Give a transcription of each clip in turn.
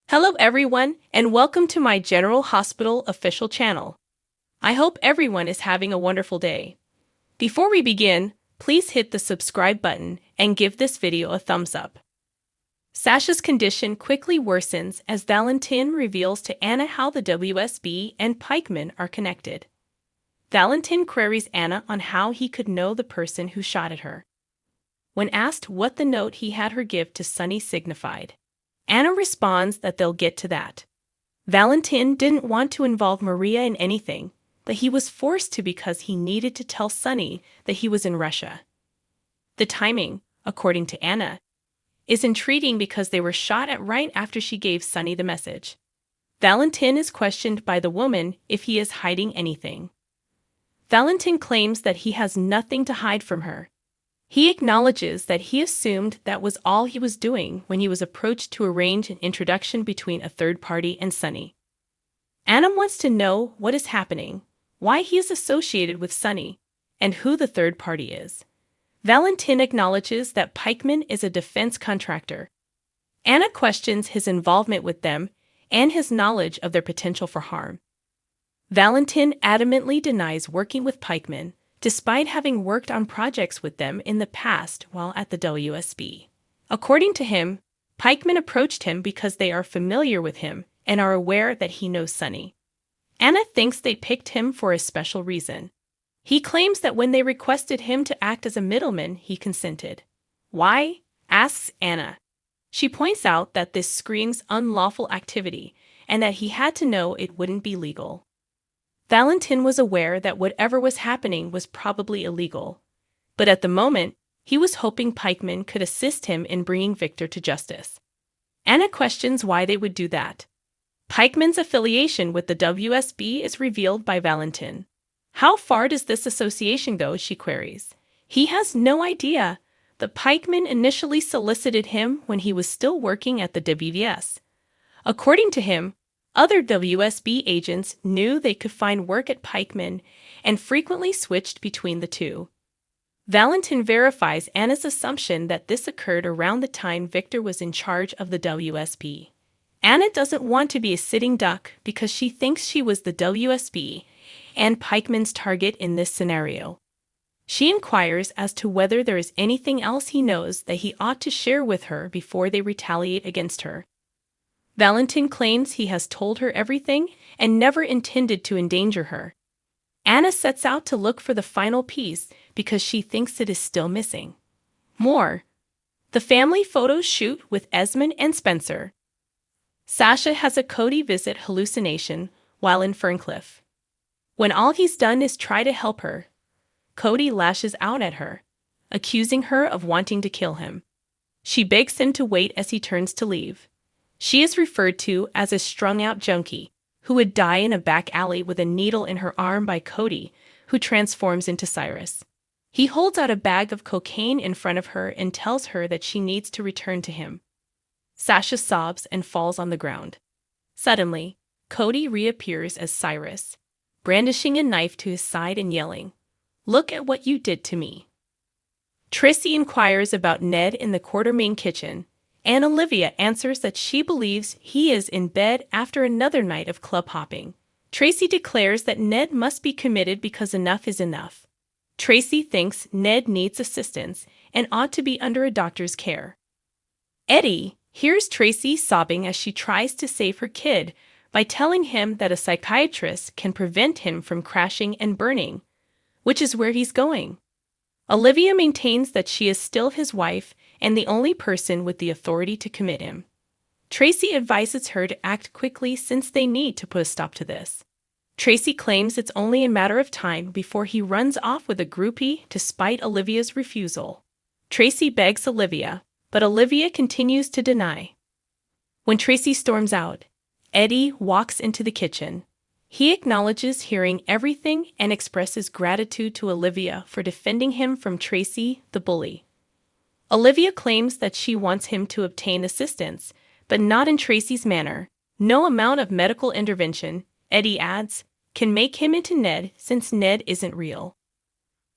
Hello everyone, and welcome to my General Hospital official channel. I hope everyone is having a wonderful day. Before we begin, please hit the subscribe button and give this video a thumbs up. Sasha's condition quickly worsens as Valentin reveals to Anna how the WSB and Pikeman are connected. Valentin queries Anna on how he could know the person who shot at her. When asked what the note he had her give to Sunny signified, Anna responds that they'll get to that. Valentin didn't want to involve Maria in anything, but he was forced to because he needed to tell Sunny that he was in Russia. The timing, according to Anna, is intriguing because they were shot at right after she gave Sunny the message. Valentin is questioned by the woman if he is hiding anything. Valentin claims that he has nothing to hide from her. He acknowledges that he assumed that was all he was doing when he was approached to arrange an introduction between a third party and Sunny. Anna wants to know what is happening, why he is associated with Sunny, and who the third party is. Valentin acknowledges that Pikeman is a defense contractor. Anna questions his involvement with them and his knowledge of their potential for harm. Valentin adamantly denies working with Pikeman, despite having worked on projects with them in the past while at the WSB. According to him, Pikeman approached him because they are familiar with him and are aware that he knows Sunny. Anna thinks they picked him for a special reason. He claims that when they requested him to act as a middleman, he consented. Why? Asks Anna. She points out that this screams unlawful activity and that he had to know it wouldn't be legal. Valentin was aware that whatever was happening was probably illegal, but at the moment, he was hoping Pikeman could assist him in bringing Victor to justice. Anna questions why they would do that. Pikeman's affiliation with the WSB is revealed by Valentin. How far does this association go, she queries. He has no idea. The Pikeman initially solicited him when he was still working at the WVS. According to him, other WSB agents knew they could find work at Pikeman and frequently switched between the two. Valentin verifies Anna's assumption that this occurred around the time Victor was in charge of the WSB. Anna doesn't want to be a sitting duck because she thinks she was the WSB and Pikeman's target in this scenario. She inquires as to whether there is anything else he knows that he ought to share with her before they retaliate against her. Valentin claims he has told her everything and never intended to endanger her. Anna sets out to look for the final piece because she thinks it is still missing. More. The family photo shoot with Esmond and Spencer. Sasha has a Cody visit hallucination while in Ferncliff. When all he's done is try to help her, Cody lashes out at her, accusing her of wanting to kill him. She begs him to wait as he turns to leave. She is referred to as a strung-out junkie who would die in a back alley with a needle in her arm by Cody, who transforms into Cyrus. He holds out a bag of cocaine in front of her and tells her that she needs to return to him. Sasha sobs and falls on the ground. Suddenly, Cody reappears as Cyrus, brandishing a knife to his side and yelling, "Look at what you did to me." Tracy inquires about Ned in the Quartermain kitchen, and Olivia answers that she believes he is in bed after another night of club hopping. Tracy declares that Ned must be committed because enough is enough. Tracy thinks Ned needs assistance and ought to be under a doctor's care. Eddie hears Tracy sobbing as she tries to save her kid by telling him that a psychiatrist can prevent him from crashing and burning, which is where he's going. Olivia maintains that she is still his wife and the only person with the authority to commit him. Tracy advises her to act quickly since they need to put a stop to this. Tracy claims it's only a matter of time before he runs off with a groupie despite Olivia's refusal. Tracy begs Olivia, but Olivia continues to deny. When Tracy storms out, Eddie walks into the kitchen. He acknowledges hearing everything and expresses gratitude to Olivia for defending him from Tracy, the bully. Olivia claims that she wants him to obtain assistance, but not in Tracy's manner. No amount of medical intervention, Eddie adds, can make him into Ned since Ned isn't real.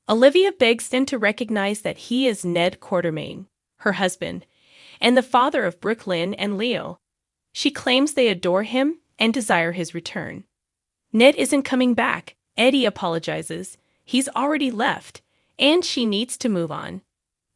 Olivia begs him to recognize that he is Ned Quartermain, her husband, and the father of Brooklyn and Leo. She claims they adore him and desire his return. Ned isn't coming back. Eddie apologizes. He's already left, and she needs to move on.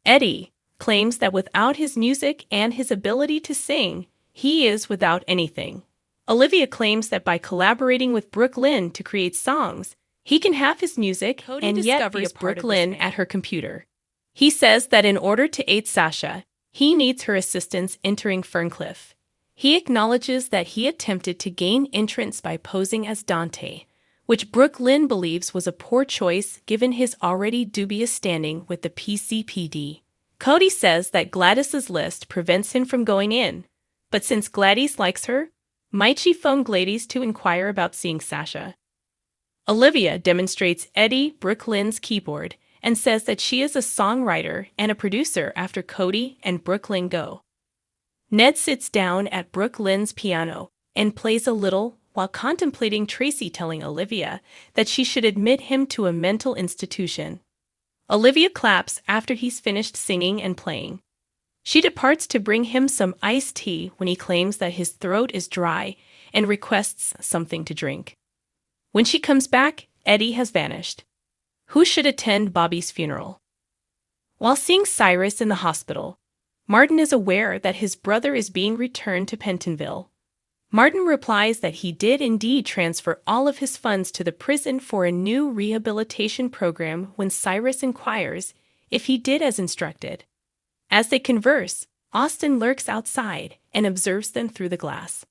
Eddie claims that without his music and his ability to sing, he is without anything. Olivia claims that by collaborating with Brooke Lynn to create songs, he can have his music and yet be a Brooke Lynn at her computer. He says that in order to aid Sasha, he needs her assistance entering Ferncliff. He acknowledges that he attempted to gain entrance by posing as Dante, which Brooke Lynn believes was a poor choice given his already dubious standing with the PCPD. Cody says that Gladys's list prevents him from going in, but since Gladys likes her, might she phone Gladys to inquire about seeing Sasha? Olivia demonstrates Eddie Brooke Lynn's keyboard and says that she is a songwriter and a producer after Cody and Brooke Lynn go. Ned sits down at Brooke Lynn's piano and plays a little while contemplating Tracy telling Olivia that she should admit him to a mental institution. Olivia claps after he's finished singing and playing. She departs to bring him some iced tea when he claims that his throat is dry and requests something to drink. When she comes back, Eddie has vanished. Who should attend Bobby's funeral? While seeing Cyrus in the hospital, Martin is aware that his brother is being returned to Pentonville. Martin replies that he did indeed transfer all of his funds to the prison for a new rehabilitation program when Cyrus inquires if he did as instructed. As they converse, Austin lurks outside and observes them through the glass.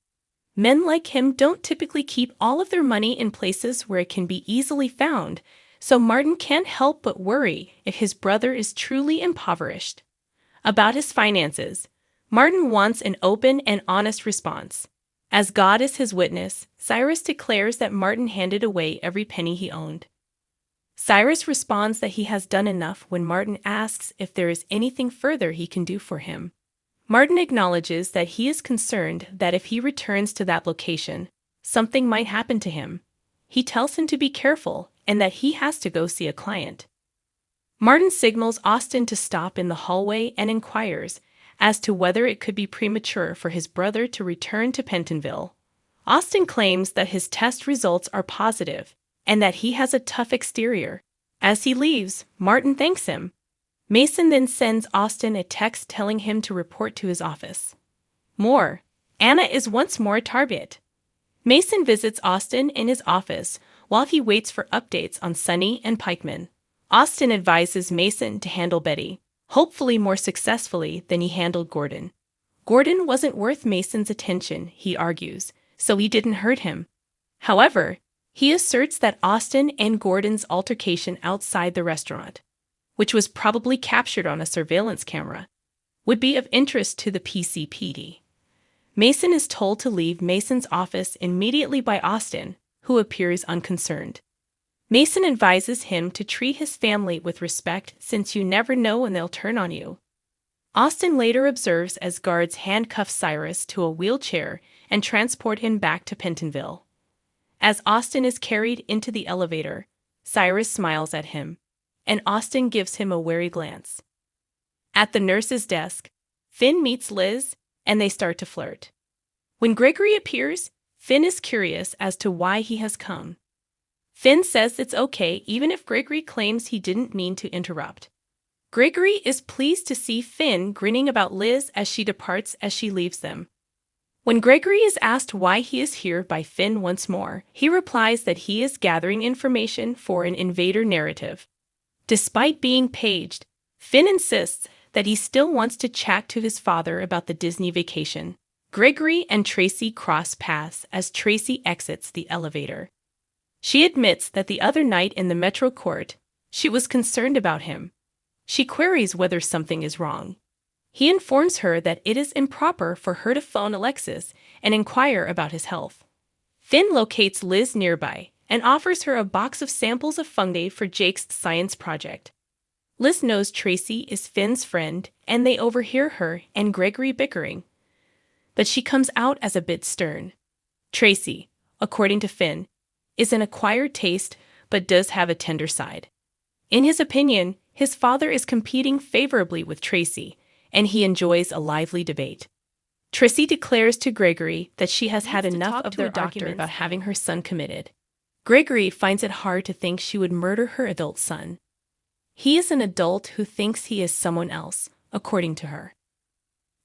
Men like him don't typically keep all of their money in places where it can be easily found, so Martin can't help but worry if his brother is truly impoverished. About his finances, Martin wants an open and honest response. As God is his witness, Cyrus declares that Martin handed away every penny he owned. Cyrus responds that he has done enough when Martin asks if there is anything further he can do for him. Martin acknowledges that he is concerned that if he returns to that location, something might happen to him. He tells him to be careful and that he has to go see a client. Martin signals Austin to stop in the hallway and inquires as to whether it could be premature for his brother to return to Pentonville. Austin claims that his test results are positive and that he has a tough exterior. As he leaves, Martin thanks him. Mason then sends Austin a text telling him to report to his office. More. Anna is once more a target. Mason visits Austin in his office while he waits for updates on Sunny and Pikeman. Austin advises Mason to handle Betty, hopefully more successfully than he handled Gordon. Gordon wasn't worth Mason's attention, he argues, so he didn't hurt him. However, he asserts that Austin and Gordon's altercation outside the restaurant, which was probably captured on a surveillance camera, would be of interest to the PCPD. Mason is told to leave Mason's office immediately by Austin, who appears unconcerned. Mason advises him to treat his family with respect since you never know when they'll turn on you. Austin later observes as guards handcuff Cyrus to a wheelchair and transport him back to Pentonville. As Austin is carried into the elevator, Cyrus smiles at him, and Austin gives him a wary glance. At the nurse's desk, Finn meets Liz, and they start to flirt. When Gregory appears, Finn is curious as to why he has come. Finn says it's okay even if Gregory claims he didn't mean to interrupt. Gregory is pleased to see Finn grinning about Liz as she departs as she leaves them. When Gregory is asked why he is here by Finn once more, he replies that he is gathering information for an invader narrative. Despite being paged, Finn insists that he still wants to chat to his father about the Disney vacation. Gregory and Tracy cross paths as Tracy exits the elevator. She admits that the other night in the Metro Court, she was concerned about him. She queries whether something is wrong. He informs her that it is improper for her to phone Alexis and inquire about his health. Finn locates Liz nearby and offers her a box of samples of fungi for Jake's science project. Liz knows Tracy is Finn's friend, and they overhear her and Gregory bickering. But she comes out as a bit stern. Tracy, according to Finn, is an acquired taste but does have a tender side. In his opinion, his father is competing favorably with Tracy, and he enjoys a lively debate. Tracy declares to Gregory that she has had enough of their argument about having her son committed. Gregory finds it hard to think she would murder her adult son. He is an adult who thinks he is someone else, according to her.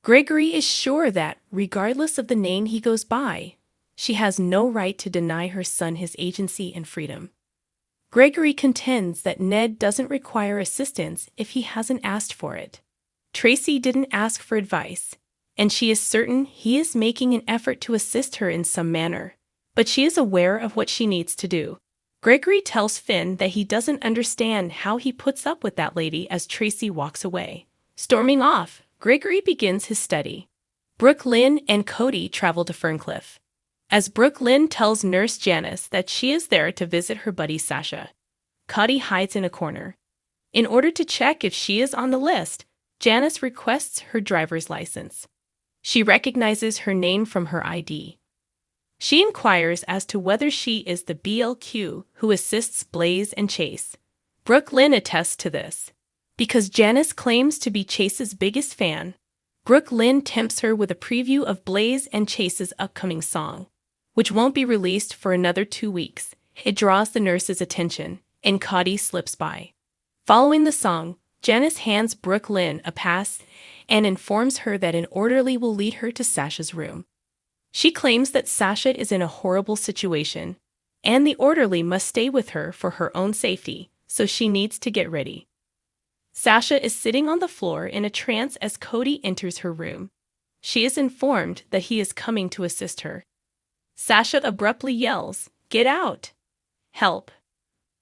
Gregory is sure that, regardless of the name he goes by, she has no right to deny her son his agency and freedom. Gregory contends that Ned doesn't require assistance if he hasn't asked for it. Tracy didn't ask for advice, and she is certain he is making an effort to assist her in some manner, but she is aware of what she needs to do. Gregory tells Finn that he doesn't understand how he puts up with that lady as Tracy walks away. Storming off, Gregory begins his study. Brooke Lynn and Cody travel to Ferncliff. As Brooke Lynn tells Nurse Janice that she is there to visit her buddy Sasha, Cody hides in a corner. In order to check if she is on the list, Janice requests her driver's license. She recognizes her name from her ID. She inquires as to whether she is the BLQ who assists Blaze and Chase. Brooke Lynn attests to this. Because Janice claims to be Chase's biggest fan, Brooke Lynn tempts her with a preview of Blaze and Chase's upcoming song, which won't be released for another 2 weeks. It draws the nurse's attention, and Cody slips by. Following the song, Janice hands Brooke Lynn a pass and informs her that an orderly will lead her to Sasha's room. She claims that Sasha is in a horrible situation, and the orderly must stay with her for her own safety, so she needs to get ready. Sasha is sitting on the floor in a trance as Cody enters her room. She is informed that he is coming to assist her. Sasha abruptly yells, "Get out! Help!"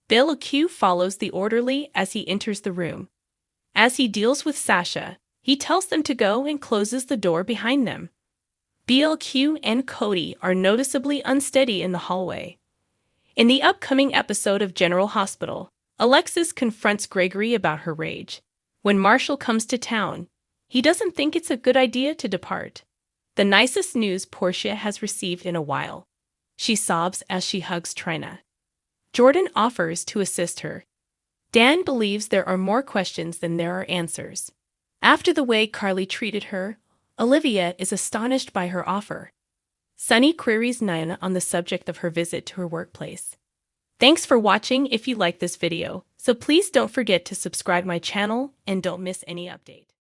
Bill Q follows the orderly as he enters the room. As he deals with Sasha, he tells them to go and closes the door behind them. BLQ and Cody are noticeably unsteady in the hallway. In the upcoming episode of General Hospital, Alexis confronts Gregory about her rage. When Marshall comes to town, he doesn't think it's a good idea to depart. The nicest news Portia has received in a while. She sobs as she hugs Trina. Jordan offers to assist her. Dan believes there are more questions than there are answers. After the way Carly treated her, Olivia is astonished by her offer. Sunny queries Nina on the subject of her visit to her workplace. Thanks for watching if you like this video, so please don't forget to subscribe my channel and don't miss any update.